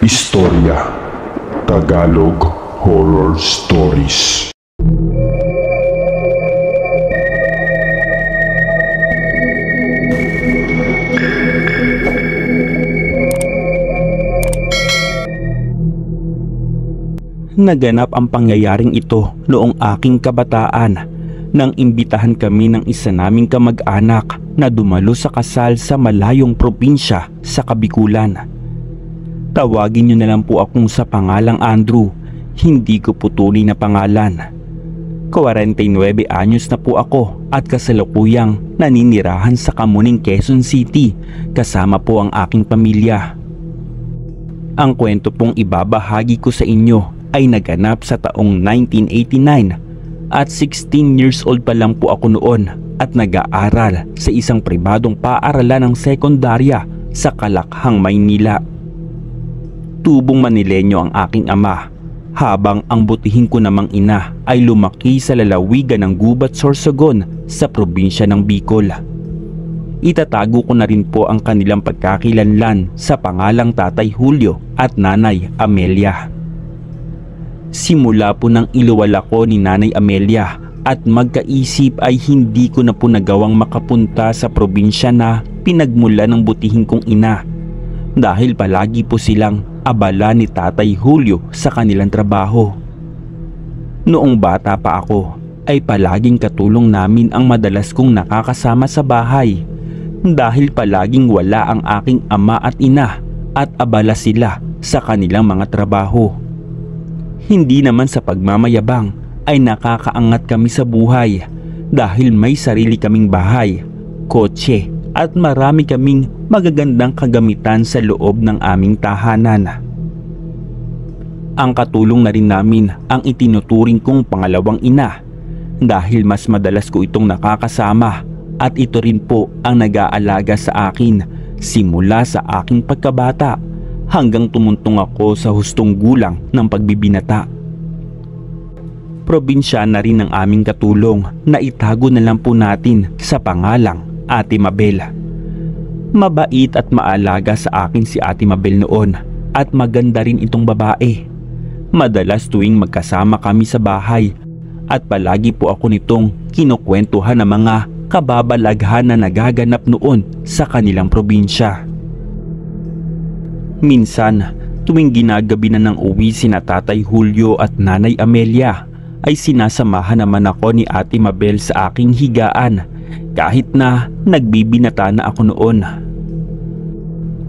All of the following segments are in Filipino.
Istorya Tagalog Horror Stories. Naganap ang pangyayaring ito noong aking kabataan nang imbitahan kami ng isa naming kamag-anak na dumalo sa kasal sa malayong probinsya sa Kabikulan. Tawagin niyo na lang po akong sa pangalang Andrew, hindi ko po tunay na pangalan. 49 anyos na po ako at kasalukuyang naninirahan sa Kamuning, Quezon City kasama po ang aking pamilya. Ang kwento pong ibabahagi ko sa inyo ay naganap sa taong 1989 at 16 years old pa lang po ako noon at nag-aaral sa isang pribadong paaralan ng sekundarya sa Kalakhang, Maynila. Tubong Manilenyo ang aking ama, habang ang butihin ko namang ina ay lumaki sa lalawigan ng Gubat, Sorsogon sa probinsya ng Bicol. Itatago ko na rin po ang kanilang pagkakilanlan sa pangalang Tatay Julio at Nanay Amelia. Simula po nang iluwal ako ni Nanay Amelia at magkaisip ay hindi ko na po nagawang makapunta sa probinsya na pinagmula ng butihin kong ina dahil palagi po silang abala ni Tatay Julio sa kanilang trabaho. Noong bata pa ako ay palaging katulong namin ang madalas kong nakakasama sa bahay dahil palaging wala ang aking ama at ina at abala sila sa kanilang mga trabaho. Hindi naman sa pagmamayabang ay nakakaangat kami sa buhay dahil may sarili kaming bahay, kotse at marami kaming magagandang kagamitan sa loob ng aming tahanan. Ang katulong na rin namin ang itinuturing kong pangalawang ina dahil mas madalas ko itong nakakasama at ito rin po ang nag-aalaga sa akin simula sa aking pagkabata hanggang tumuntong ako sa hustong gulang ng pagbibinata. Probinsya na rin ang aming katulong na itago na lang po natin sa pangalang Ate Mabel. Mabait at maalaga sa akin si Ate Mabel noon at maganda rin itong babae. Madalas tuwing magkasama kami sa bahay at palagi po ako nitong kinukwentuhan ng mga kababalaghan na nagaganap noon sa kanilang probinsya. Minsan, tuwing ginagabi na ng uwi sina Tatay Julio at Nanay Amelia, ay sinasamahan naman ako ni Ate Mabel sa aking higaan kahit na nagbibinata na ako noon.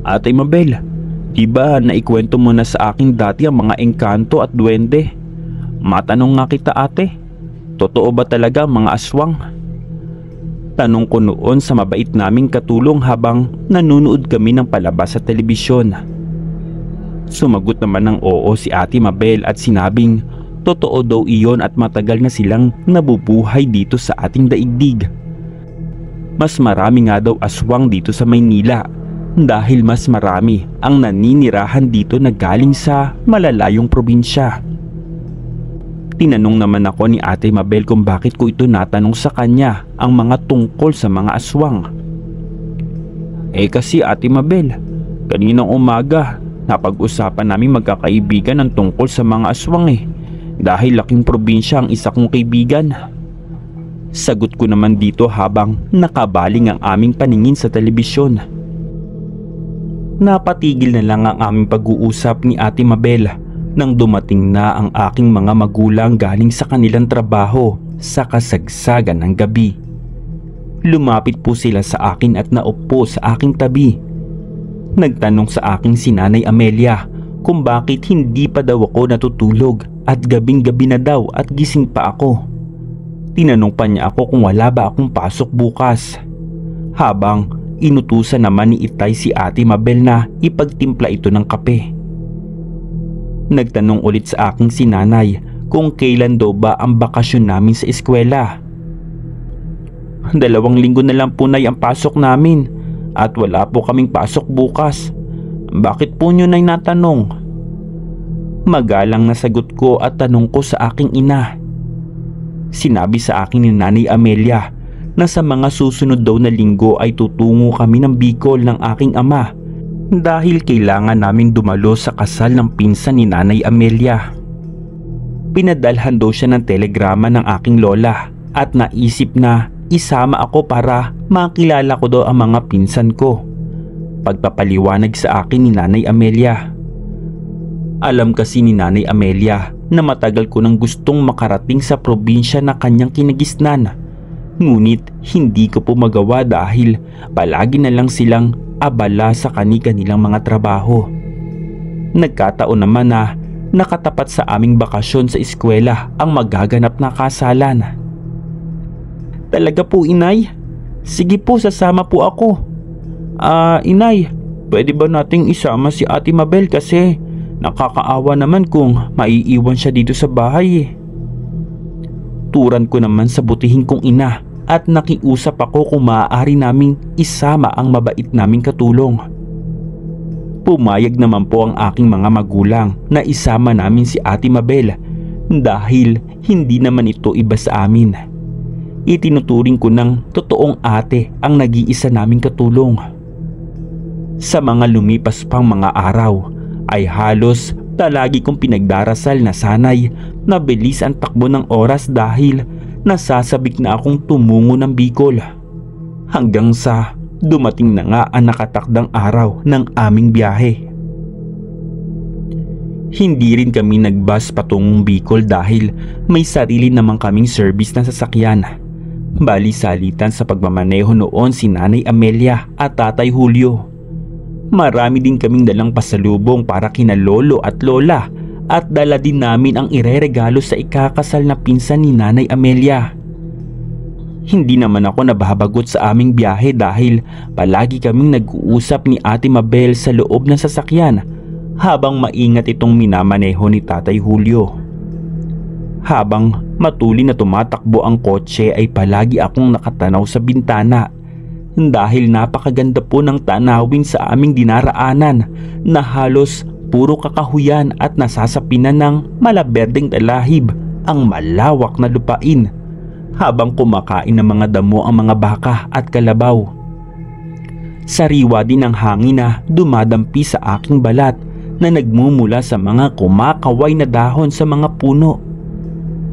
Ate Mabel, diba naikwento mo na sa akin dati ang mga engkanto at duwende? Matanong nga kita ate, totoo ba talaga mga aswang? Tanong ko noon sa mabait naming katulong habang nanonood kami ng palabas sa telebisyon. Sumagot naman ng oo si Ate Mabel at sinabing totoo daw iyon at matagal na silang nabubuhay dito sa ating daigdig. Mas marami nga daw aswang dito sa Maynila dahil mas marami ang naninirahan dito na galing sa malalayong probinsya. Tinanong naman ako ni Ate Mabel kung bakit ko ito natanong sa kanya ang mga tungkol sa mga aswang. Kasi Ate Mabel, kaninang umaga napag-usapan namin magkakaibigan ng tungkol sa mga aswang dahil laking probinsya ang isa kong kaibigan. Sagot ko naman dito habang nakabaling ang aming paningin sa telebisyon. Napatigil na lang ang aming pag-uusap ni Ate Mabel nang dumating na ang aking mga magulang galing sa kanilang trabaho sa kasagsagan ng gabi. Lumapit po sila sa akin at naupo sa aking tabi. Nagtanong sa akin si Nanay Amelia kung bakit hindi pa daw ako natutulog at gabing-gabi na daw at gising pa ako. Tinanong pa niya ako kung wala ba akong pasok bukas. Habang inutusan naman ni Itay si Ate Mabel na ipagtimpla ito ng kape. Nagtanong ulit sa akin si Nanay kung kailan daw ba ang bakasyon namin sa eskwela. 2 linggo na lang po Nay ang pasok namin at wala po kaming pasok bukas. Bakit po nyo Nay natanong? Magalang na sagot ko at tanong ko sa aking ina. Sinabi sa akin ni Nanay Amelia na sa mga susunod daw na linggo ay tutungo kami ng Bicol ng aking ama dahil kailangan namin dumalo sa kasal ng pinsan ni Nanay Amelia. Pinadalhan daw siya ng telegrama ng aking lola at naisip na isama ako para makilala ko daw ang mga pinsan ko. Pagpapaliwanag sa akin ni Nanay Amelia. Alam kasi ni Nanay Amelia na matagal ko nang gustong makarating sa probinsya na kanyang kinagisnan. Ngunit hindi ko po magawa dahil palagi na lang silang abala sa kani-kanilang mga trabaho. Nagkataon naman na nakatapat sa aming bakasyon sa eskwela ang magaganap na kasalan. Talaga po, Inay? Sige po, sasama po ako. Inay, pwede ba nating isama si Ate Mabel kasi nakakaawa naman kung maiiwan siya dito sa bahay eh. Turan ko naman sa butihing kong ina at nakiusap ako kung maaari naming isama ang mabait naming katulong. Pumayag naman po ang aking mga magulang na isama namin si Ate Mabel dahil hindi naman ito iba sa amin. Itinuturing ko ng totoong ate ang nag-iisa naming katulong. Sa mga lumipas pang mga araw ay halos palagi kong pinagdarasal na sanay na bilis ang takbo ng oras dahil nasasabik na akong tumungo ng Bicol. Hanggang sa dumating na nga ang nakatakdang araw ng aming biyahe. Hindi rin kami nagbus patungong Bicol dahil may sarili namang kaming service na sasakyan. Bali salitan sa pagmamaneho noon si Nanay Amelia at Tatay Julio. Marami din kaming dalang pasalubong para kina lolo at lola at dala din namin ang ireregalo sa ikakasal na pinsan ni Nanay Amelia. Hindi naman ako nababagot sa aming biyahe dahil palagi kaming nag-uusap ni Ate Mabel sa loob ng sasakyan habang maingat itong minamaneho ni Tatay Julio. Habang matuloy na tumatakbo ang kotse ay palagi akong nakatanaw sa bintana dahil napakaganda po ng tanawin sa aming dinaraanan na halos puro kakahuyan at nasasapinan ng malaberdeng talahib ang malawak na lupain habang kumakain ng mga damo ang mga baka at kalabaw. Sariwa din ang hangin na dumadampi sa aking balat na nagmumula sa mga kumakaway na dahon sa mga puno.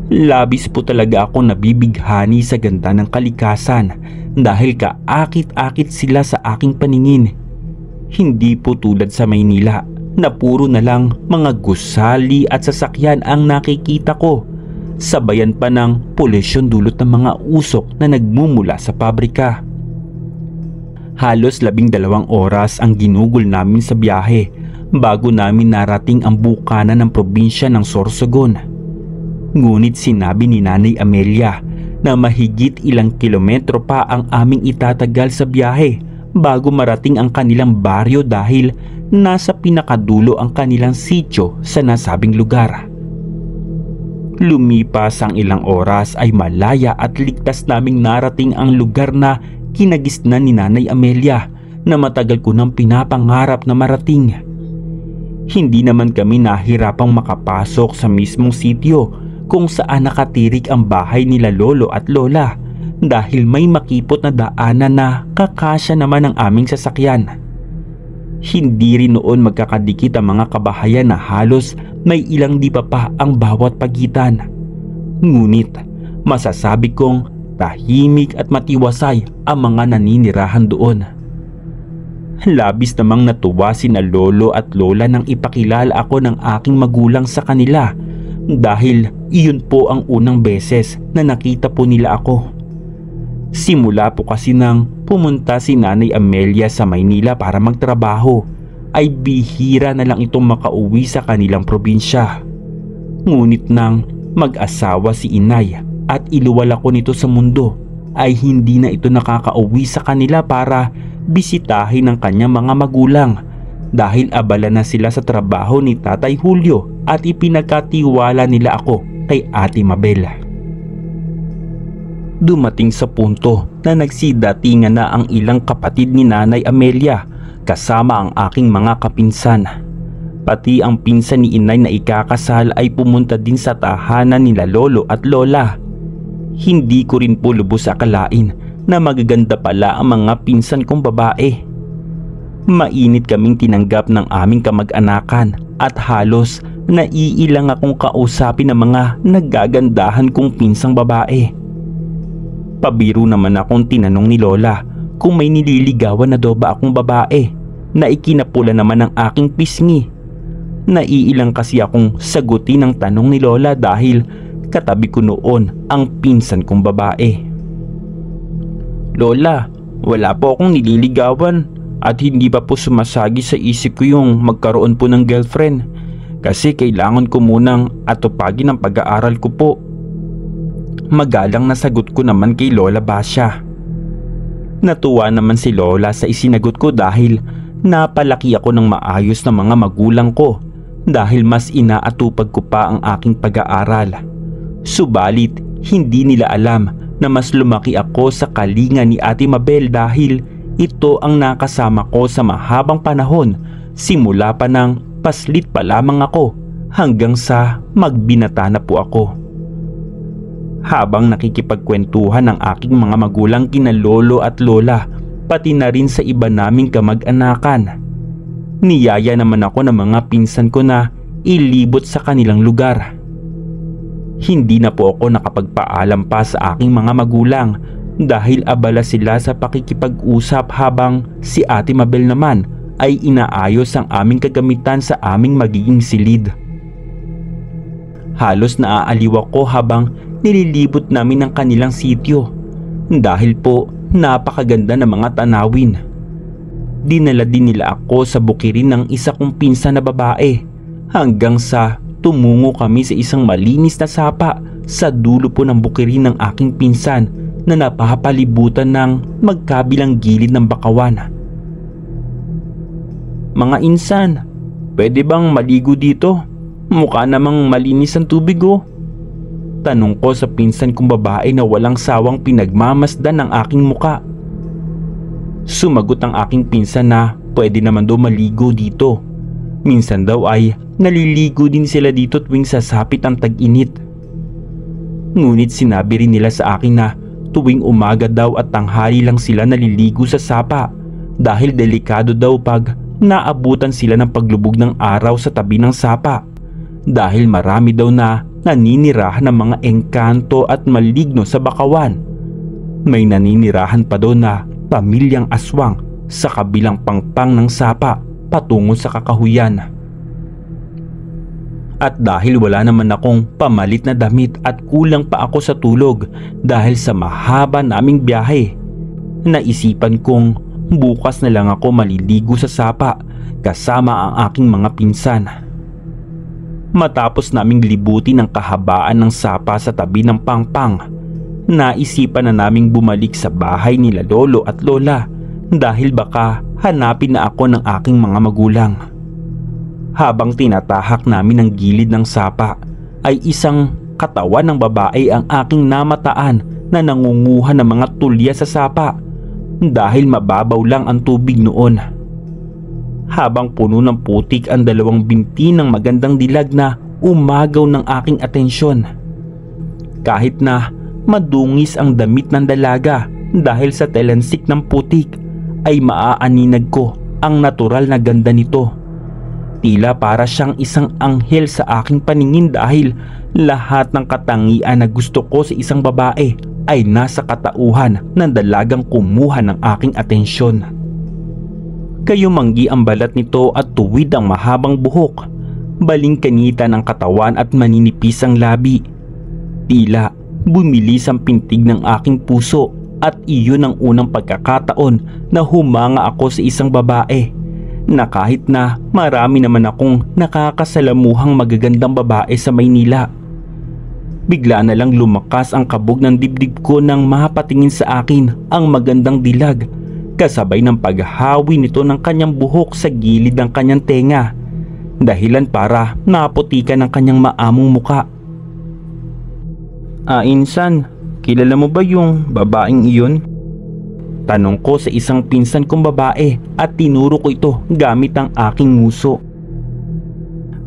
Labis po talaga akong nabibighani sa ganda ng kalikasan dahil kaakit-akit sila sa aking paningin. Hindi po tulad sa Maynila na puro na lang mga gusali at sasakyan ang nakikita ko, sabayan pa ng polusyon dulot ng mga usok na nagmumula sa pabrika. Halos 12 oras ang ginugol namin sa biyahe bago namin narating ang bukana ng probinsya ng Sorsogon. Ngunit sinabi ni Nanay Amelia na mahigit ilang kilometro pa ang aming itatagal sa biyahe bago marating ang kanilang baryo dahil nasa pinakadulo ang kanilang sityo sa nasabing lugar. Lumipas ang ilang oras ay malaya at ligtas naming narating ang lugar na kinagisnan ni Nanay Amelia na matagal ko nang pinapangarap na marating. Hindi naman kami nahirapang makapasok sa mismong sityo kung saan nakatirik ang bahay nila lolo at lola dahil may makipot na daanan na kakasya naman ang aming sasakyan. Hindi rin noon magkakadikit ang mga kabahayan na halos may ilang di pa ang bawat pagitan. Ngunit masasabi kong tahimik at matiwasay ang mga naninirahan doon. Labis namang natuwa sina lolo at lola nang ipakilala ako ng aking magulang sa kanila dahil iyon po ang unang beses na nakita po nila ako. Simula po kasi nang pumunta si Nanay Amelia sa Maynila para magtrabaho ay bihira na lang itong makauwi sa kanilang probinsya. Ngunit nang mag-asawa si Inay at iluwal ako nito sa mundo ay hindi na ito nakakauwi sa kanila para bisitahin ang kanyang mga magulang dahil abala na sila sa trabaho ni Tatay Julio at ipinagkatiwala nila ako kay Ate Mabel. Dumating sa punto na nagsidatingan na ang ilang kapatid ni Nanay Amelia kasama ang aking mga kapinsan. Pati ang pinsan ni Inay na ikakasal ay pumunta din sa tahanan nila lolo at lola. Hindi ko rin po lubos akalain na magaganda pala ang mga pinsan kong babae. Mainit kaming tinanggap ng aming kamag-anakan at halos naiilang akong kausapin ng mga naggagandahan kong pinsang babae. Pabiro naman akong tinanong ni Lola kung may nililigawan na daw ba akong babae na ikinapula naman ng aking pisngi. Naiilang kasi akong sagutin ang tanong ni Lola dahil katabi ko noon ang pinsan kong babae. Lola, wala po akong nililigawan at hindi pa po sumasagi sa isip ko yung magkaroon po ng girlfriend kasi kailangan ko munang atupagin ang pag-aaral ko po. Magalang na sagot ko naman kay Lola Basya. Natuwa naman si Lola sa isinagot ko dahil napalaki ako ng maayos ng mga magulang ko dahil mas inaatupag ko pa ang aking pag-aaral. Subalit hindi nila alam na mas lumaki ako sa kalinga ni Ate Mabel dahil ito ang nakasama ko sa mahabang panahon simula pa ng paslit pa lamang ako hanggang sa magbinata na po ako. Habang nakikipagkwentuhan ng aking mga magulang kina lolo at lola pati na rin sa iba naming kamag-anakan, niyaya naman ako ng mga pinsan ko na ilibot sa kanilang lugar. Hindi na po ako nakapagpaalam pa sa aking mga magulang dahil abala sila sa pakikipag-usap habang si Ate Mabel naman ay inaayos ang aming kagamitan sa aming magiging silid. Halos naaaliw ako habang nililibot namin ang kanilang sityo dahil po napakaganda ng mga tanawin. Dinala din nila ako sa bukirin ng isa kong pinsan na babae hanggang sa tumungo kami sa isang malinis na sapa sa dulo po ng bukirin ng aking pinsan na napapalibutan ng magkabilang gilid ng bakawan. Mga insan, pwede bang maligo dito? Mukha namang malinis ang tubig oh. Tanong ko sa pinsan kong babae na walang sawang pinagmamasdan ng aking muka. Sumagot ang aking pinsan na pwede naman daw maligo dito. Minsan daw ay naliligo din sila dito tuwing sasapit ang tag-init. Ngunit sinabi rin nila sa akin na tuwing umaga daw at tanghali lang sila naliligo sa sapa dahil delikado daw pag naabutan sila ng paglubog ng araw sa tabi ng sapa dahil marami daw na naninirahan ng mga engkanto at maligno sa bakawan. May naninirahan pa daw na pamilyang aswang sa kabilang pangpang ng sapa patungo sa kakahuyan. At dahil wala naman akong pamalit na damit at kulang pa ako sa tulog dahil sa mahaba naming biyahe, naisipan kong bukas na lang ako maliligo sa sapa kasama ang aking mga pinsan. Matapos naming libutin ang kahabaan ng sapa sa tabi ng pangpang, naisipan na naming bumalik sa bahay nila lolo at lola dahil baka hanapin na ako ng aking mga magulang. Habang tinatahak namin ang gilid ng sapa ay isang katawan ng babae ang aking namataan na nangunguha ng mga tulya sa sapa dahil mababaw lang ang tubig noon. Habang puno ng putik ang dalawang binti ng magandang dilag na umagaw ng aking atensyon. Kahit na madungis ang damit ng dalaga dahil sa talansik ng putik ay maaaninag ko ang natural na ganda nito. Tila para siyang isang anghel sa aking paningin dahil lahat ng katangian na gusto ko sa isang babae ay nasa katauhan ng dalagang kumuha ng aking atensyon. Kayumanggi ang balat nito at tuwid ang mahabang buhok, balingkanitan ang katawan at maninipis ang labi. Tila bumilis ang pintig ng aking puso at iyon ang unang pagkakataon na humanga ako sa isang babae na kahit na marami naman akong nakakasalamuhang magagandang babae sa Maynila. Bigla na lang lumakas ang kabog ng dibdib ko nang mapatingin sa akin ang magandang dilag kasabay ng paghahawi nito ng kanyang buhok sa gilid ng kanyang tenga, dahilan para naputikan ang kanyang maamong muka. Insan, kilala mo ba yung babaeng iyon? Tanong ko sa isang pinsan kong babae at tinuro ko ito gamit ang aking nguso.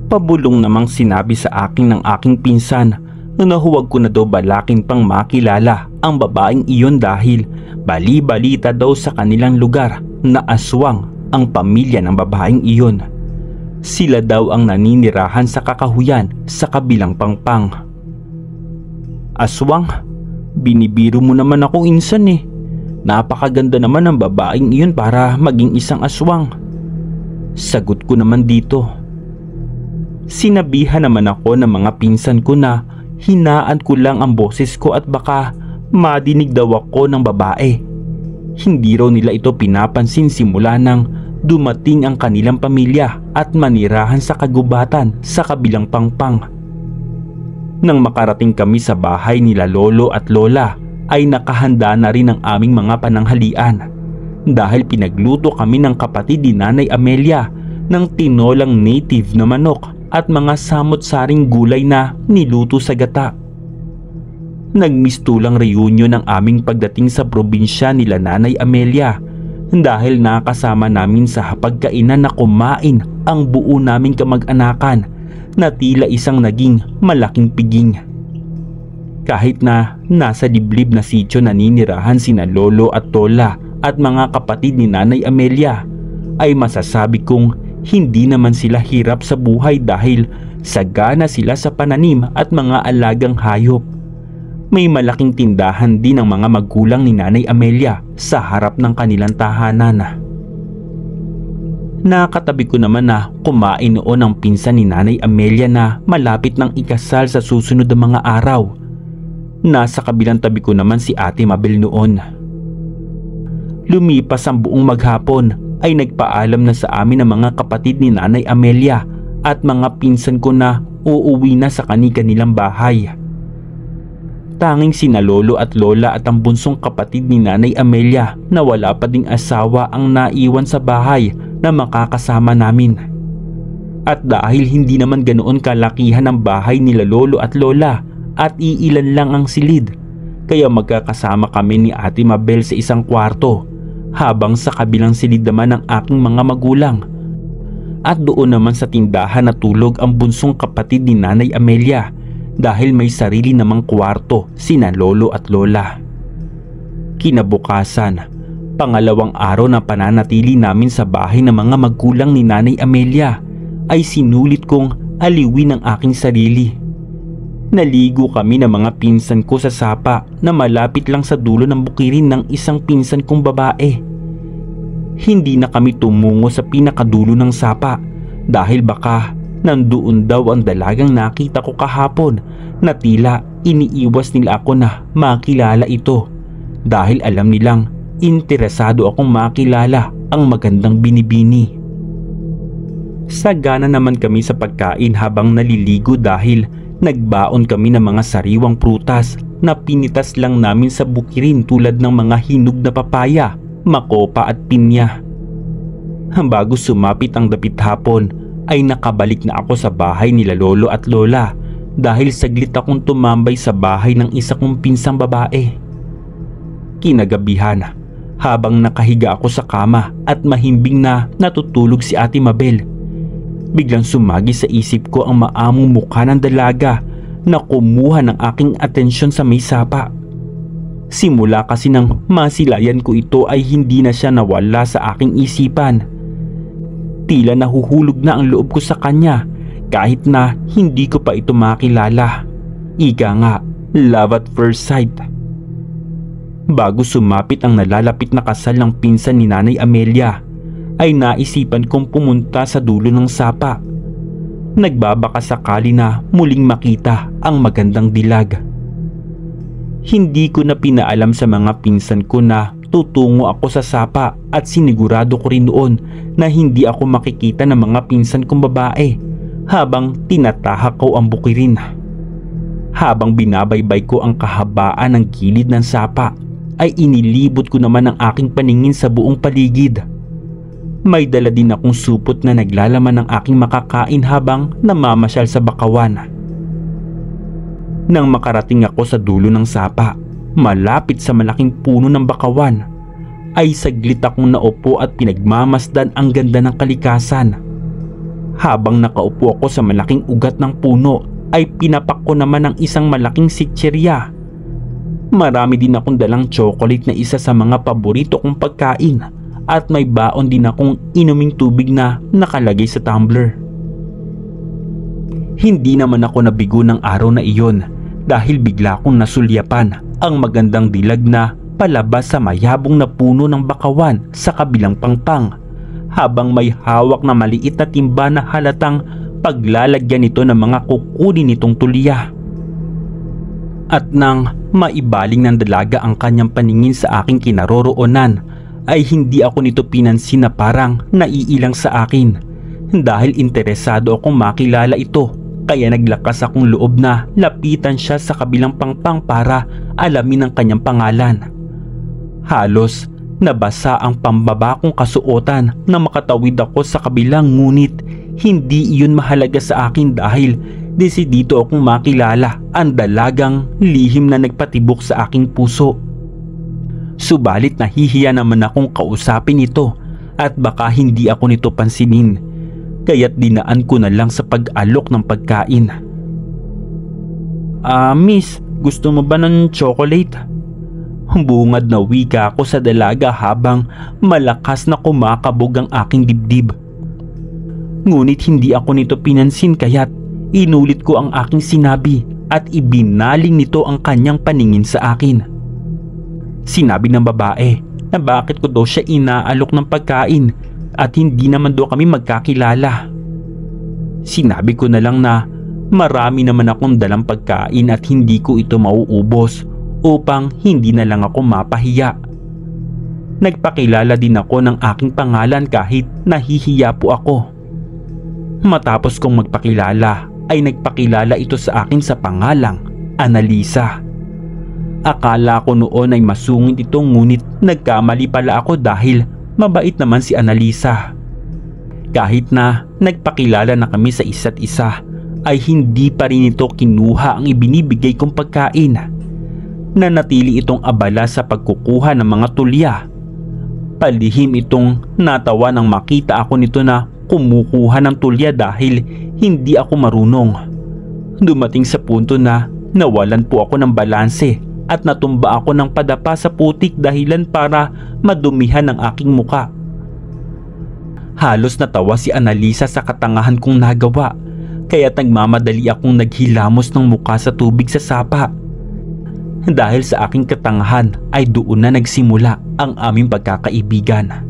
Pabulong namang sinabi sa akin ng aking pinsan na huwag ko na daw balakin pang makilala ang babaeng iyon dahil bali-balita daw sa kanilang lugar na aswang ang pamilya ng babaeng iyon. Sila daw ang naninirahan sa kakahuyan sa kabilang pangpang. Aswang, binibiro mo naman ako insan eh. Napakaganda naman ng babaeng iyon para maging isang aswang. Sagot ko naman dito. Sinabihan naman ako ng mga pinsan ko na hinaan ko lang ang boses ko at baka madinig daw ako ng babae. Hindi raw nila ito pinapansin simula nang dumating ang kanilang pamilya at manirahan sa kagubatan sa kabilang pangpang. Nang makarating kami sa bahay nila lolo at lola ay nakahanda na rin ang aming mga pananghalian dahil pinagluto kami ng kapatid ni Nanay Amelia ng tinolang native na manok at mga samot-saring gulay na niluto sa gata. Nagmistulang reunion ang aming pagdating sa probinsya nila Nanay Amelia dahil nakasama namin sa hapagkainan na kumain ang buo naming kamag-anakan na tila isang naging malaking piging. Kahit na nasa liblib na sityo naninirahan sina lolo at lola at mga kapatid ni Nanay Amelia, ay masasabi kong hindi naman sila hirap sa buhay dahil sagana sila sa pananim at mga alagang hayop. May malaking tindahan din ng mga magulang ni Nanay Amelia sa harap ng kanilang tahanan. Nakatabi ko naman na kumain noon ang pinsan ni Nanay Amelia na malapit ng ikasal sa susunod na mga araw. Nasa kabilang tabi ko naman si Ate Mabel noon. Lumipas ang buong maghapon ay nagpaalam na sa amin ang mga kapatid ni Nanay Amelia at mga pinsan ko na uuwi na sa kani-kanilang bahay. Tanging sina lolo at lola at ang bunsong kapatid ni Nanay Amelia na wala pa ding asawa ang naiwan sa bahay na makakasama namin. At dahil hindi naman ganoon kalakihan ang bahay nila lolo at lola at iilan lang ang silid, kaya magkakasama kami ni Ate Mabel sa isang kwarto habang sa kabilang silid naman ang aking mga magulang. At doon naman sa tindahan natulog ang bunsong kapatid ni Nanay Amelia dahil may sarili namang kwarto sina lolo at lola. Kinabukasan, pangalawang araw na pananatili namin sa bahay ng mga magulang ni Nanay Amelia, ay sinulit kong aliwin ang aking sarili. Naligo kami ng mga pinsan ko sa sapa na malapit lang sa dulo ng bukirin ng isang pinsan kong babae. Hindi na kami tumungo sa pinakadulo ng sapa dahil baka nandoon daw ang dalagang nakita ko kahapon na tila iniiwas nila ako na makilala ito dahil alam nilang interesado akong makilala ang magandang binibini. Sagana naman kami sa pagkain habang naliligo dahil nagbaon kami ng mga sariwang prutas na pinitas lang namin sa bukirin tulad ng mga hinog na papaya, makopa at pinya. Bago sumapit ang dapit hapon ay nakabalik na ako sa bahay nila lolo at lola dahil saglit akong tumambay sa bahay ng isa kong pinsang babae. Kinagabihan, habang nakahiga ako sa kama at mahimbing na natutulog si Ate Mabel, biglang sumagi sa isip ko ang maamong mukha ng dalaga na kumuha ng aking atensyon sa may sapa. Simula kasi nang masilayan ko ito ay hindi na siya nawala sa aking isipan. Tila nahuhulog na ang loob ko sa kanya kahit na hindi ko pa ito makilala. Ika nga, love at first sight. Bago sumapit ang nalalapit na kasal ng pinsan ni Nanay Amelia, ay naisipan kong pumunta sa dulo ng sapa. Nagbabaka sakali na muling makita ang magandang dilag. Hindi ko na pinaalam sa mga pinsan ko na tutungo ako sa sapa at sinigurado ko rin noon na hindi ako makikita ng mga pinsan kong babae habang tinatahak ko ang bukirin. Habang binabaybay ko ang kahabaan ng gilid ng sapa ay inilibot ko naman ang aking paningin sa buong paligid. May dala din akong supot na naglalaman ng aking makakain habang namamasyal sa bakawan. Nang makarating ako sa dulo ng sapa, malapit sa malaking puno ng bakawan, ay saglit akong naupo at pinagmamasdan ang ganda ng kalikasan. Habang nakaupo ako sa malaking ugat ng puno, ay pinapak ko naman ang isang malaking sitserya. Marami din akong dalang chocolate na isa sa mga paborito kong pagkain at may baon din akong inuming tubig na nakalagay sa tumbler. Hindi naman ako nabigo ng araw na iyon dahil bigla kong nasulyapan ang magandang dilag na palabas sa mayabong na puno ng bakawan sa kabilang pangpang, habang may hawak na maliit na timba na halatang paglalagyan nito ng mga kukunin nitong tulya. At nang maibaling ng dalaga ang kanyang paningin sa aking kinaroroonan, ay hindi ako nito pinansin na parang naiilang sa akin dahil interesado akong makilala ito, kaya naglakas akong loob na lapitan siya sa kabilang pangpang para alamin ang kanyang pangalan. Halos nabasa ang pambaba kong kasuotan na makatawid ako sa kabilang, ngunit hindi iyon mahalaga sa akin dahil desidido akong makilala ang dalagang lihim na nagpatibok sa aking puso. Subalit nahihiya naman akong kausapin ito at baka hindi ako nito pansinin, kaya't dinaan ko na lang sa pag-alok ng pagkain. Miss, gusto mo ba ng chocolate? Bungad na wika ako sa dalaga habang malakas na kumakabog ang aking dibdib. Ngunit hindi ako nito pinansin, kaya't inulit ko ang aking sinabi at ibinaling nito ang kanyang paningin sa akin. Sinabi ng babae na bakit ko daw siya inaalok ng pagkain at hindi naman daw kami magkakilala. Sinabi ko na lang na marami naman akong dalang pagkain at hindi ko ito mauubos upang hindi na lang ako mapahiya. Nagpakilala din ako ng aking pangalan kahit nahihiya po ako. Matapos kong magpakilala ay nagpakilala ito sa akin sa pangalang Annalisa. Akala ko noon ay masungit ito, ngunit nagkamali pala ako dahil mabait naman si Annalisa. Kahit na nagpakilala na kami sa isa't isa ay hindi pa rin ito kinuha ang ibinibigay kong pagkain. Nanatili itong abala sa pagkukuha ng mga tulya. Palihim itong natawa nang makita ako nito na kumukuha ng tulya dahil hindi ako marunong. Dumating sa punto na nawalan po ako ng balanse at natumba ako ng padapa sa putik dahilan para madumihan ang aking muka. Halos natawa si Annalisa sa katangahan kong nagawa, kaya nagmamadali akong naghilamos ng muka sa tubig sa sapa. Dahil sa aking katangahan ay doon na nagsimula ang aming pagkakaibigan.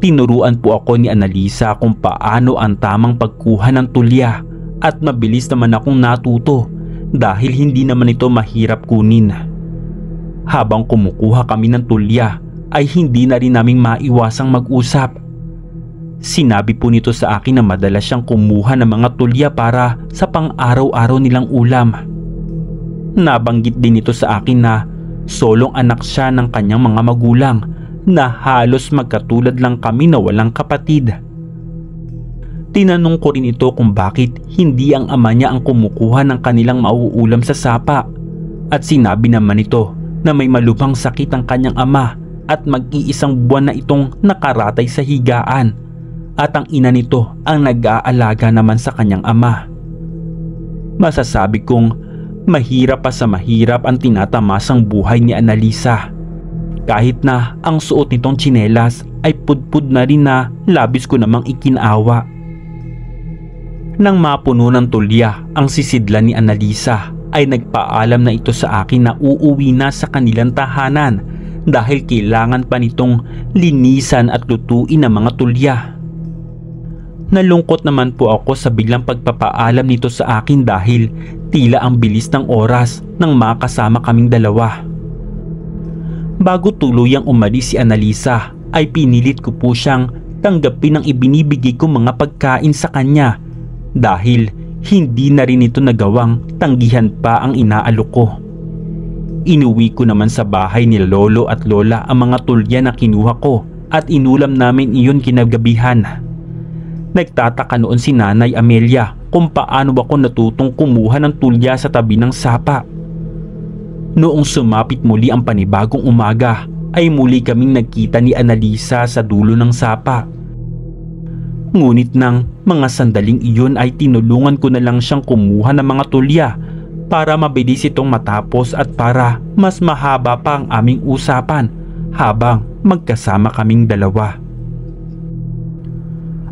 Tinuruan po ako ni Annalisa kung paano ang tamang pagkuha ng tulya at mabilis naman akong natuto dahil hindi naman ito mahirap kunin. Habang kumukuha kami ng tulya ay hindi na rin naming maiwasang mag-usap. Sinabi po nito sa akin na madalas siyang kumuha ng mga tulya para sa pang-araw-araw nilang ulam. Nabanggit din ito sa akin na solong anak siya ng kanyang mga magulang na halos magkatulad lang kami na walang kapatid. Tinanong ko rin ito kung bakit hindi ang ama niya ang kumukuha ng kanilang mauulam sa sapa, at sinabi naman ito na may malubhang sakit ang kanyang ama at mag-iisang buwan na itong nakaratay sa higaan at ang ina nito ang nag-aalaga naman sa kanyang ama. Masasabi kong mahirap pa sa mahirap ang tinatamasang buhay ni Annalisa. Kahit na ang suot nitong tsinelas ay pudpud na rin na labis ko namang ikinawa. Nang mapuno ng tulya ang sisidlan ni Annalisa ay nagpaalam na ito sa akin na uuwi na sa kanilang tahanan dahil kailangan pa nitong linisan at lutuin ang mga tulya. Nalungkot naman po ako sa biglang pagpapaalam nito sa akin dahil tila ang bilis ng oras nang makasama kaming dalawa. Bago tuluyang umalis si Annalisa ay pinilit ko po siyang tanggapin ang ibinibigay kong mga pagkain sa kanya dahil hindi na rin ito nagawang tanggihan pa ang inaalok ko. Inuwi ko naman sa bahay ni lolo at lola ang mga tulya na kinuha ko at inulam namin iyon kinagabihan. Nagtataka noon si Nanay Amelia kung paano ako natutong kumuha ng tulya sa tabi ng sapa. Noong sumapit muli ang panibagong umaga ay muli kaming nagkita ni Annalisa sa dulo ng sapa. Ngunit nang mga sandaling iyon ay tinulungan ko na lang siyang kumuha ng mga tulya para mabilis itong matapos at para mas mahaba pa ang aming usapan habang magkasama kaming dalawa.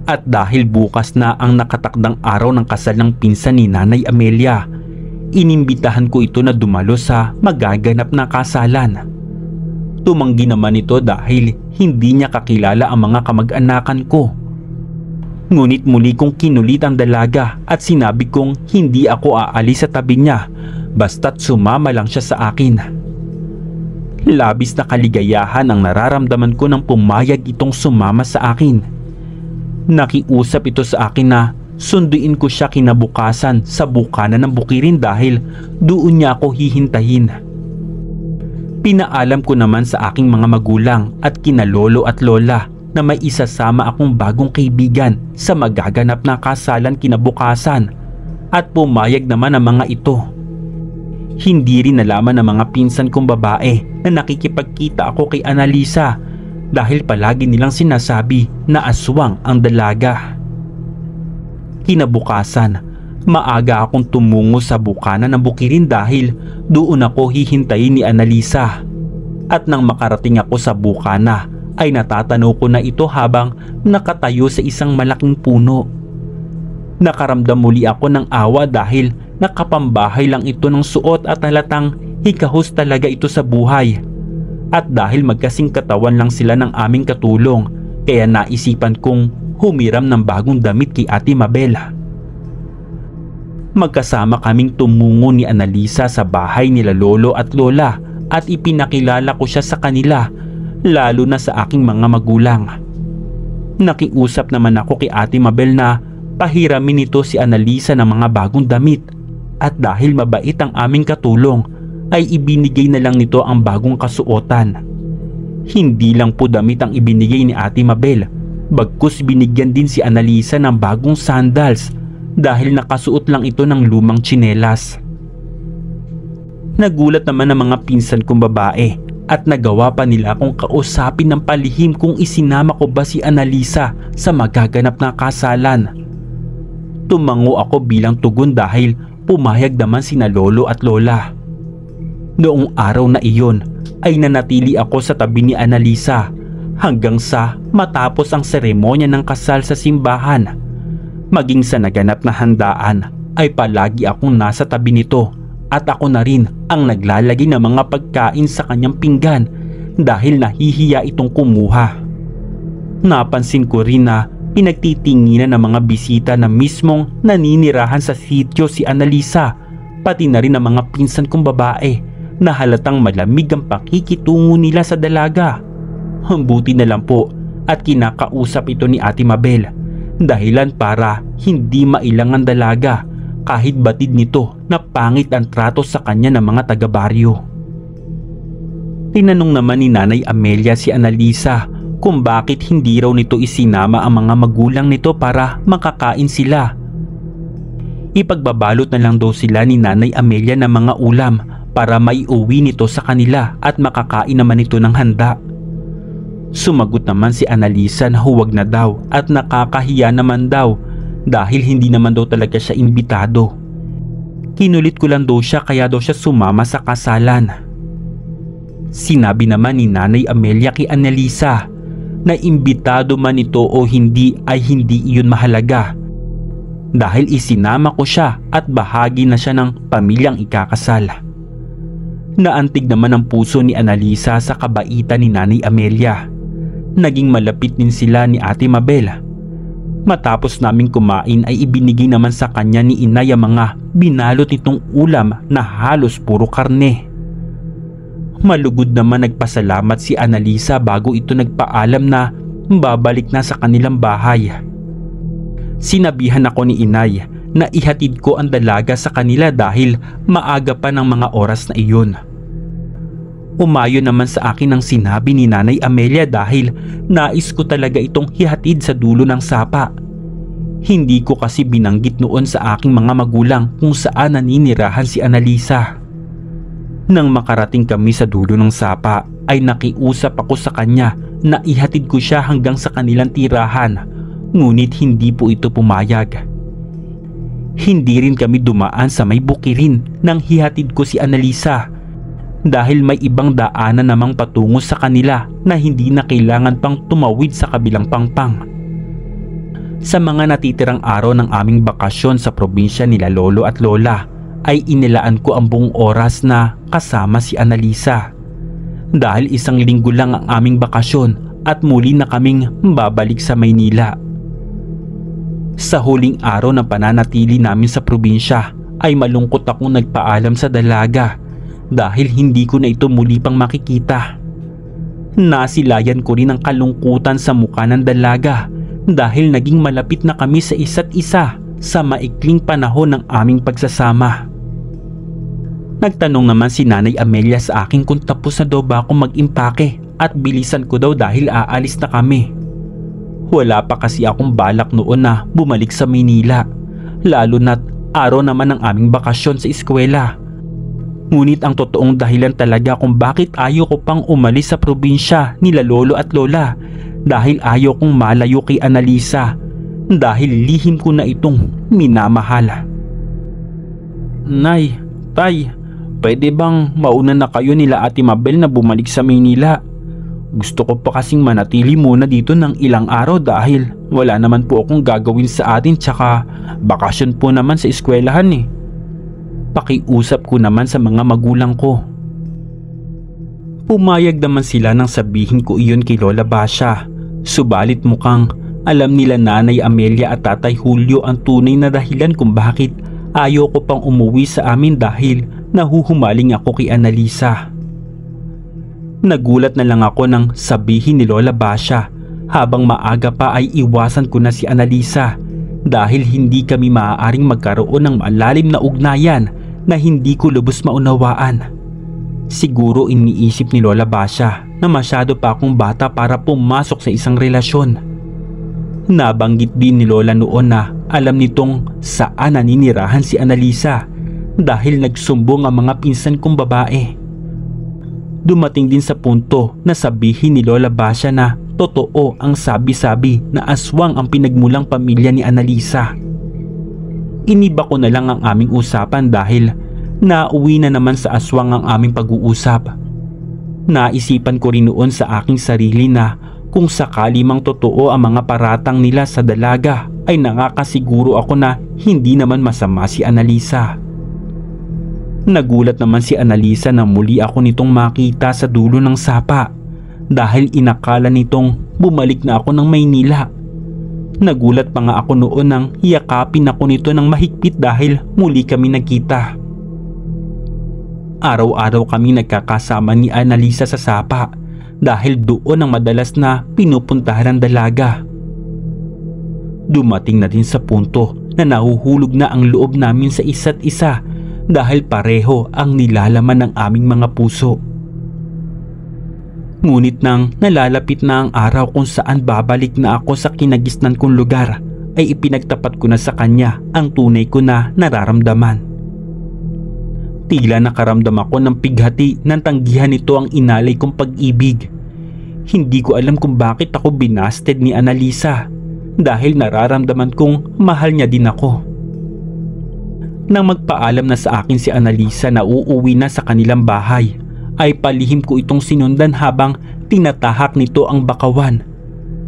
At dahil bukas na ang nakatakdang araw ng kasal ng pinsan ni Nanay Amelia, inimbitahan ko ito na dumalo sa magaganap na kasalan. Tumanggi naman ito dahil hindi niya kakilala ang mga kamag-anakan ko. Ngunit muli kong kinulit ang dalaga at sinabi kong hindi ako aalis sa tabi niya basta't sumama lang siya sa akin. Labis na kaligayahan ang nararamdaman ko nang pumayag itong sumama sa akin. Nakiusap ito sa akin na sunduin ko siya kinabukasan sa bukana ng Bukirin dahil doon niya ako hihintayin. Pinaalam ko naman sa aking mga magulang at kina lolo at lola na may isasama akong bagong kaibigan sa magaganap na kasalan kinabukasan at pumayag naman ang mga ito. Hindi rin nalaman ng mga pinsan kong babae na nakikipagkita ako kay Annalisa dahil palagi nilang sinasabi na aswang ang dalaga. Kinabukasan, maaga akong tumungo sa bukana ng Bukirin dahil doon ako hihintayin ni Annalisa. At nang makarating ako sa bukana ay natatanaw ko na ito habang nakatayo sa isang malaking puno. Nakaramdam muli ako ng awa dahil nakapambahay lang ito ng suot at halatang hikahos talaga ito sa buhay. At dahil magkasing katawan lang sila ng aming katulong, kaya naisipan kong humiram ng bagong damit kay Ate Mabel. Magkasama kaming tumungo ni Annalisa sa bahay nila lolo at lola at ipinakilala ko siya sa kanila, lalo na sa aking mga magulang. Nakiusap naman ako kay Ate Mabel na pahiramin nito si Annalisa ng mga bagong damit at dahil mabait ang aming katulong ay ibinigay na lang nito ang bagong kasuotan. Hindi lang po damit ang ibinigay ni Ate Mabel, bagkus binigyan din si Annalisa ng bagong sandals dahil nakasuot lang ito ng lumang tsinelas. Nagulat naman ang mga pinsan kong babae at nagawa pa nila akong kausapin ng palihim kung isinama ko ba si Annalisa sa magaganap na kasalan. Tumango ako bilang tugon dahil pumayag naman sina lolo at lola. Noong araw na iyon ay nanatili ako sa tabi ni Annalisa hanggang sa matapos ang seremonya ng kasal sa simbahan. Maging sa naganap na handaan ay palagi akong nasa tabi nito at ako na rin ang naglalagay ng mga pagkain sa kanyang pinggan dahil nahihiya itong kumuha. Napansin ko rin na pinagtitinginan ng mga bisita na mismong naninirahan sa sityo si Annalisa, pati na rin ang mga pinsan kong babae na halatang malamig ang pakikitungo nila sa dalaga. Buti na lang po at kinakausap ito ni Ate Mabel, dahilan para hindi mailang ang dalaga kahit batid nito na pangit ang trato sa kanya ng mga taga-baryo. Tinanong naman ni Nanay Amelia si Annalisa kung bakit hindi raw nito isinama ang mga magulang nito para makakain sila. Ipagbabalot na lang daw sila ni Nanay Amelia ng mga ulam para maiuwi nito sa kanila at makakain naman ito ng handa. Sumagot naman si Annalisa na huwag na daw at nakakahiya naman daw dahil hindi naman daw talaga siya imbitado. Kinulit ko lang daw siya kaya daw siya sumama sa kasalan. Sinabi naman ni Nanay Amelia kay Annalisa na imbitado man ito o hindi ay hindi iyon mahalaga dahil isinama ko siya at bahagi na siya ng pamilyang ikakasal. Naantig naman ang puso ni Annalisa sa kabaitan ni Nanay Amelia. Naging malapit din sila ni Ate Mabel. Matapos naming kumain ay ibinigay naman sa kanya ni Inay ang mga binalot nitong ulam na halos puro karne. Malugod naman nagpasalamat si Annalisa bago ito nagpaalam na babalik na sa kanilang bahay. Sinabihan ako ni Inay na ihatid ko ang dalaga sa kanila dahil maaga pa ng mga oras na iyon. Umayo naman sa akin ang sinabi ni Nanay Amelia dahil nais ko talaga itong hihatid sa dulo ng sapa. Hindi ko kasi binanggit noon sa aking mga magulang kung saan naninirahan si Annalisa. Nang makarating kami sa dulo ng sapa ay nakiusap ako sa kanya na ihatid ko siya hanggang sa kanilang tirahan, ngunit hindi po ito pumayag. Hindi rin kami dumaan sa may Bukirin nang hihatid ko si Annalisa dahil may ibang daanan namang patungo sa kanila na hindi na kailangan pang tumawid sa kabilang pangpang. Sa mga natitirang araw ng aming bakasyon sa probinsya nila lolo at lola ay inilaan ko ang buong oras na kasama si Annalisa. Dahil isang linggo lang ang aming bakasyon at muli na kaming babalik sa Maynila. Sa huling araw ng pananatili namin sa probinsya ay malungkot akong nagpaalam sa dalaga dahil hindi ko na ito muli pang makikita. Nasilayan ko rin ang kalungkutan sa mukha ng dalaga dahil naging malapit na kami sa isa't isa sa maikling panahon ng aming pagsasama. Nagtanong naman si Nanay Amelia sa akin kung tapos na daw ba ako mag-impake at bilisan ko daw dahil aalis na kami. Wala pa kasi akong balak noon na bumalik sa Maynila, lalo na't araw naman ng aming bakasyon sa eskwela. Ngunit ang totoong dahilan talaga kung bakit ayaw ko pang umalis sa probinsya nila lolo at lola dahil ayaw kong malayo kay Annalisa dahil lihim ko na itong minamahal. Nay, Tay, pwede bang mauna na kayo nila Ate Mabel na bumalik sa Maynila? Gusto ko pa kasing manatili muna dito ng ilang araw dahil wala naman po akong gagawin sa atin tsaka bakasyon po naman sa eskwelahan eh. Pakiusap ko naman sa mga magulang ko. Pumayag naman sila nang sabihin ko iyon kay Lola Basha. Subalit mukhang alam nila Nanay Amelia at Tatay Julio ang tunay na dahilan kung bakit ayaw ko pang umuwi sa amin dahil nahuhumaling ako kay Annalisa. Nagulat na lang ako nang sabihin ni Lola Basha habang maaga pa ay iwasan ko na si Annalisa dahil hindi kami maaaring magkaroon ng malalim na ugnayan na hindi ko lubos maunawaan. Siguro iniisip ni Lola Basha na masyado pa akong bata para pumasok sa isang relasyon. Nabanggit din ni Lola noon na alam nitong saan naninirahan si Annalisa dahil nagsumbong ang mga pinsan kong babae. Dumating din sa punto na sabihin ni Lola Basha na totoo ang sabi-sabi na aswang ang pinagmulang pamilya ni Annalisa. Iniba ko na lang ang aming usapan dahil nauwi na naman sa aswang ang aming pag-uusap. Naisipan ko rin noon sa aking sarili na kung sakali mang totoo ang mga paratang nila sa dalaga ay nakakasiguro ako na hindi naman masama si Annalisa. Nagulat naman si Annalisa na muli ako nitong makita sa dulo ng sapa dahil inakala nitong bumalik na ako ng Maynila. Nagulat pa nga ako noon nang yakapin ako nito ng mahigpit dahil muli kami nagkita. Araw-araw kami nagkakasama ni Annalisa sa sapa dahil doon ang madalas na pinupuntahan ng dalaga. Dumating na din sa punto na nahuhulog na ang loob namin sa isa't isa dahil pareho ang nilalaman ng aming mga puso. Ngunit nang nalalapit na ang araw kung saan babalik na ako sa kinagisnan kong lugar ay ipinagtapat ko na sa kanya ang tunay ko na nararamdaman. Tila nakaramdam ako ng pighati ng tanggihan nito ang inalay kong pag-ibig. Hindi ko alam kung bakit ako binasted ni Annalisa dahil nararamdaman kong mahal niya din ako. Nang magpaalam na sa akin si Annalisa na uuwi na sa kanilang bahay, ay palihim ko itong sinundan habang tinatahak nito ang bakawan.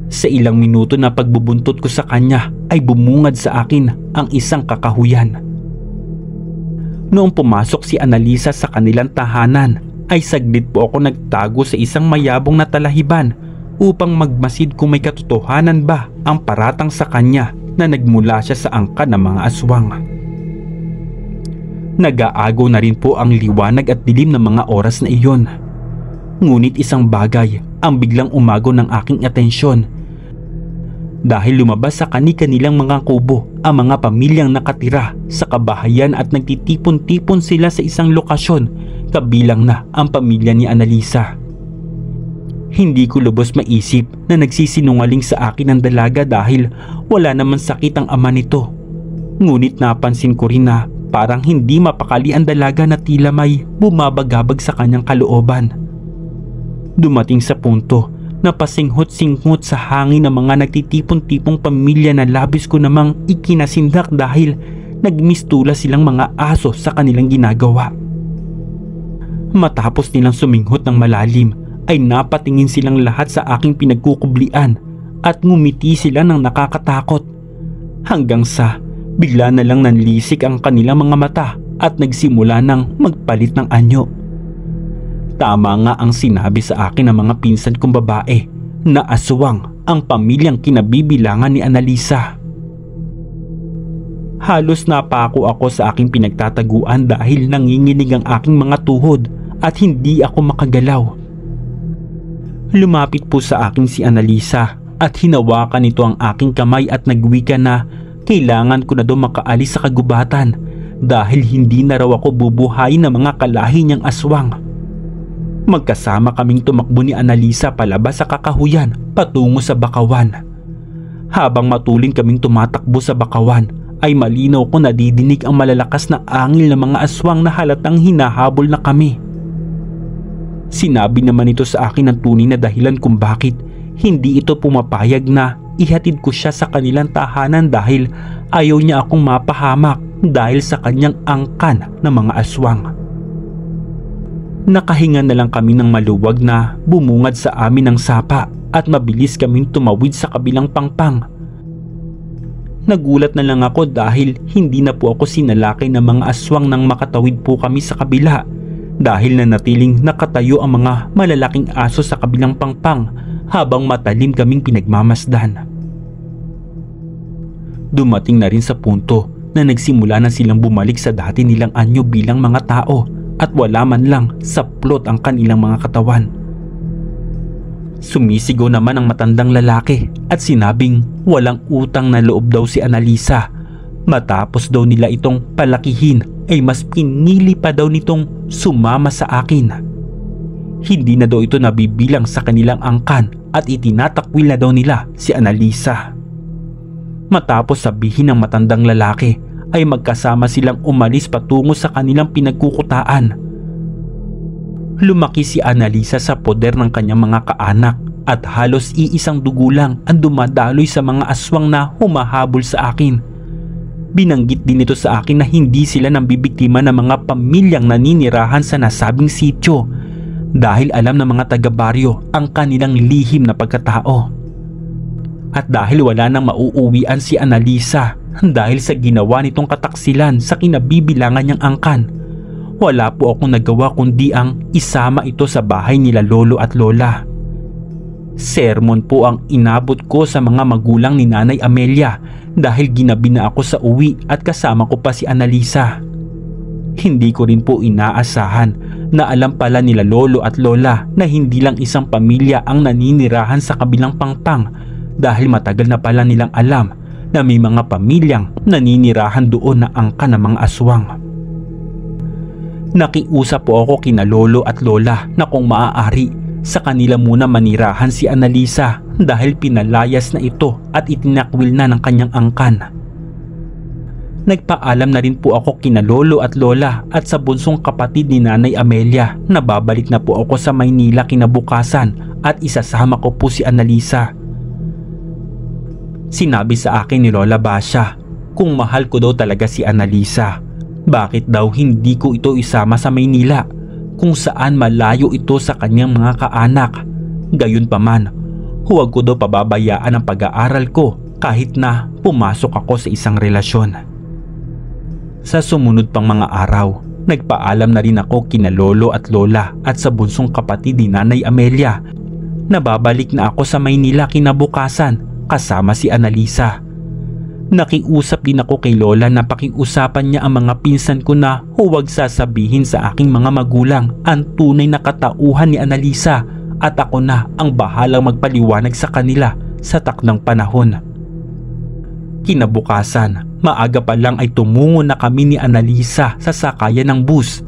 Sa ilang minuto na pagbubuntot ko sa kanya ay bumungad sa akin ang isang kakahuyan. Noong pumasok si Annalisa sa kanilang tahanan ay saglit po ako nagtago sa isang mayabong na talahiban upang magmasid kung may katotohanan ba ang paratang sa kanya na nagmula siya sa angkan ng mga aswang. Nag-aagaw na rin po ang liwanag at dilim ng mga oras na iyon. Ngunit isang bagay ang biglang umago ng aking atensyon. Dahil lumabas sa kani-kanilang mga kubo ang mga pamilyang nakatira sa kabahayan at nagtitipon-tipon sila sa isang lokasyon kabilang na ang pamilya ni Annalisa. Hindi ko lubos maisip na nagsisinungaling sa akin ang dalaga dahil wala naman sakit ang ama nito. Ngunit napansin ko rin na parang hindi mapakali ang dalaga na tila may bumabagabag sa kanyang kalooban. Dumating sa punto na pasinghot-singhot sa hangin ng mga nagtitipon-tipong pamilya na labis ko namang ikinasindak dahil nagmistula silang mga aso sa kanilang ginagawa. Matapos nilang suminghot ng malalim ay napatingin silang lahat sa aking pinagkukublian at ngumiti sila ng nakakatakot. Hanggang sa bigla na lang nanlisik ang kanilang mga mata at nagsimula ng magpalit ng anyo. Tama nga ang sinabi sa akin ng mga pinsan kong babae na aswang ang pamilyang kinabibilangan ni Annalisa. Halos napako ako sa aking pinagtataguan dahil nanginginig ang aking mga tuhod at hindi ako makagalaw. Lumapit po sa akin si Annalisa at hinawakan nito ang aking kamay at nagwika na kailangan ko na daw makaalis sa kagubatan dahil hindi na raw ako bubuhayin ng mga kalahi niyang aswang. Magkasama kaming tumakbo ni Annalisa palabas sa kakahuyan patungo sa bakawan. Habang matulin kaming tumatakbo sa bakawan ay malinaw ko nadidinig ang malalakas na angil ng mga aswang na halatang hinahabol na kami. Sinabi naman ito sa akin ng tunay na dahilan kung bakit hindi ito pumapayag na ihatid ko siya sa kanilang tahanan dahil ayaw niya akong mapahamak dahil sa kanyang angkan ng mga aswang. Nakahinga na lang kami ng maluwag na bumungad sa amin ng sapa at mabilis kaming tumawid sa kabilang pangpang. Nagulat na lang ako dahil hindi na po ako sinalakay ng mga aswang nang makatawid po kami sa kabila dahil nanatiling nakatayo ang mga malalaking aso sa kabilang pangpang habang matalim kaming pinagmamasdan. Dumating na rin sa punto na nagsimula na silang bumalik sa dati nilang anyo bilang mga tao at wala man lang saplot ang kanilang mga katawan. Sumisigaw naman ang matandang lalaki at sinabing walang utang na loob daw si Annalisa. Matapos daw nila itong palakihin ay mas pinili pa daw nitong sumama sa akin. Hindi na daw ito nabibilang sa kanilang angkan at itinatakwil na daw nila si Annalisa. Matapos sabihin ng matandang lalaki ay magkasama silang umalis patungo sa kanilang pinagkukutaan. Lumaki si Annalisa sa poder ng kanyang mga kaanak at halos iisang dugo lang ang dumadaloy sa mga aswang na humahabol sa akin. Binanggit din ito sa akin na hindi sila nambibiktima ng mga pamilyang naninirahan sa nasabing sityo dahil alam ng mga taga-baryo ang kanilang lihim na pagkatao. At dahil wala nang mauuwian si Annalisa dahil sa ginawa nitong kataksilan sa kinabibilangan niyang angkan, wala po akong nagawa kundi ang isama ito sa bahay nila lolo at lola. Sermon po ang inabot ko sa mga magulang ni Nanay Amelia dahil ginabi na ako sa uwi at kasama ko pa si Annalisa. Hindi ko rin po inaasahan na alam pala nila lolo at lola na hindi lang isang pamilya ang naninirahan sa kabilang pangpang dahil matagal na pala nilang alam na may mga pamilyang naninirahan doon na angkan ng mga aswang. Nakiusap po ako kina lolo at lola na kung maaari sa kanila muna manirahan si Annalisa dahil pinalayas na ito at itinakwil na ng kanyang angkan. Nagpaalam na rin po ako kina lolo at lola at sa bunsong kapatid ni Nanay Amelia na babalik na po ako sa Maynila kinabukasan at isasama ko po si Annalisa. Sinabi sa akin ni Lola Basha kung mahal ko daw talaga si Annalisa, bakit daw hindi ko ito isama sa Maynila kung saan malayo ito sa kanyang mga kaanak. Gayunpaman, huwag ko daw pababayaan ang pag-aaral ko kahit na pumasok ako sa isang relasyon. Sa sumunod pang mga araw, nagpaalam na rin ako kina lolo at lola at sa bunsong kapatid ni Nanay Amelia na babalik na ako sa Maynila kinabukasan kasama si Annalisa. Nakiusap din ako kay lola na pakiusapan niya ang mga pinsan ko na huwag sasabihin sa aking mga magulang ang tunay na katauhan ni Annalisa at ako na ang bahalang magpaliwanag sa kanila sa takdang panahon. Kinabukasan, maaga pa lang ay tumungo na kami ni Annalisa sa sakayan ng bus.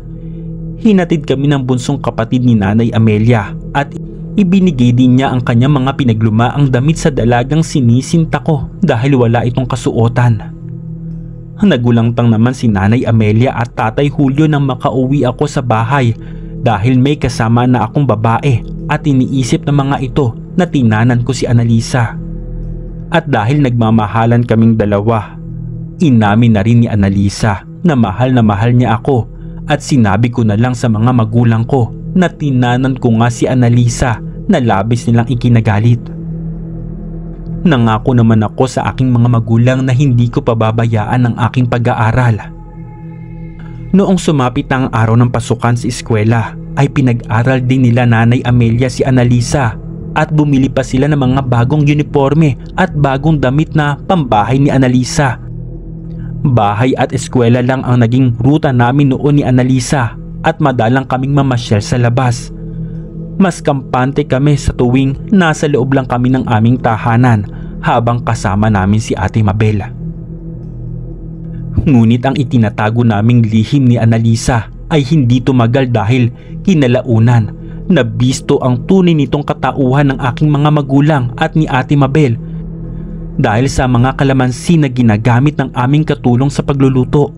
Hinatid kami ng bunsong kapatid ni Nanay Amelia at ibinigay din niya ang kanyang mga pinaglumaang damit sa dalagang sinisinta ko dahil wala itong kasuotan. Nagulangtang naman si Nanay Amelia at Tatay Julio nang makauwi ako sa bahay dahil may kasama na akong babae at iniisip ng mga ito na tinanan ko si Annalisa. At dahil nagmamahalan kaming dalawa, inamin na rin ni Annalisa na mahal niya ako at sinabi ko na lang sa mga magulang ko na tinanan ko nga si Annalisa na labis nilang ikinagalit. Nangako naman ako sa aking mga magulang na hindi ko pababayaan ang aking pag-aaral. Noong sumapit na ang araw ng pasukan sa eskwela ay pinag-aral din nila Nanay Amelia si Annalisa at bumili pa sila ng mga bagong uniforme at bagong damit na pambahay ni Annalisa. Bahay at eskwela lang ang naging ruta namin noon ni Annalisa at madalang kaming mamasyal sa labas. Mas kampante kami sa tuwing nasa loob lang kami ng aming tahanan habang kasama namin si Ate Mabel. Ngunit ang itinatago naming lihim ni Annalisa ay hindi tumagal dahil kinalaunan na bisto ang tunay nitong katauhan ng aking mga magulang at ni Ate Mabel dahil sa mga kalamansi na ginagamit ng aming katulong sa pagluluto.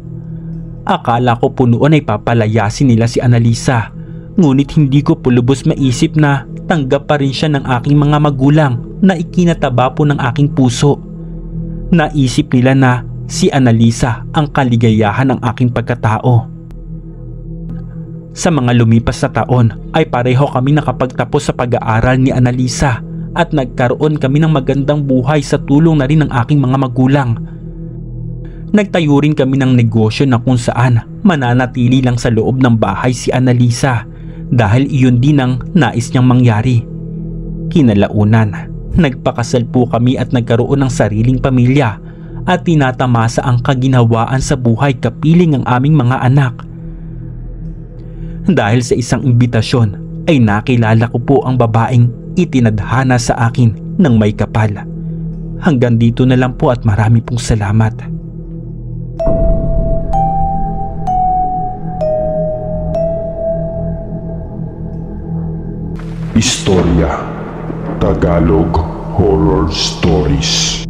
Akala ko po noon ay papalayasin nila si Annalisa, ngunit hindi ko po lubos maisip na tanggap pa rin siya ng aking mga magulang na ikinataba po ng aking puso. Naisip nila na si Annalisa ang kaligayahan ng aking pagkatao. Sa mga lumipas na taon ay pareho kami nakapagtapos sa pag-aaral ni Annalisa at nagkaroon kami ng magandang buhay sa tulong na rin ng aking mga magulang. Nagtayo rin kami ng negosyo na kung saan mananatili lang sa loob ng bahay si Annalisa dahil iyon din ang nais niyang mangyari. Kinalaunan, nagpakasal po kami at nagkaroon ng sariling pamilya at tinatamasa ang kaginhawaan sa buhay kapiling ang aming mga anak. Dahil sa isang imbitasyon ay nakilala ko po ang babaeng itinadhana sa akin ng may kapal. Hanggang dito na lang po at marami pong salamat. Istorya Tagalog Horror Stories.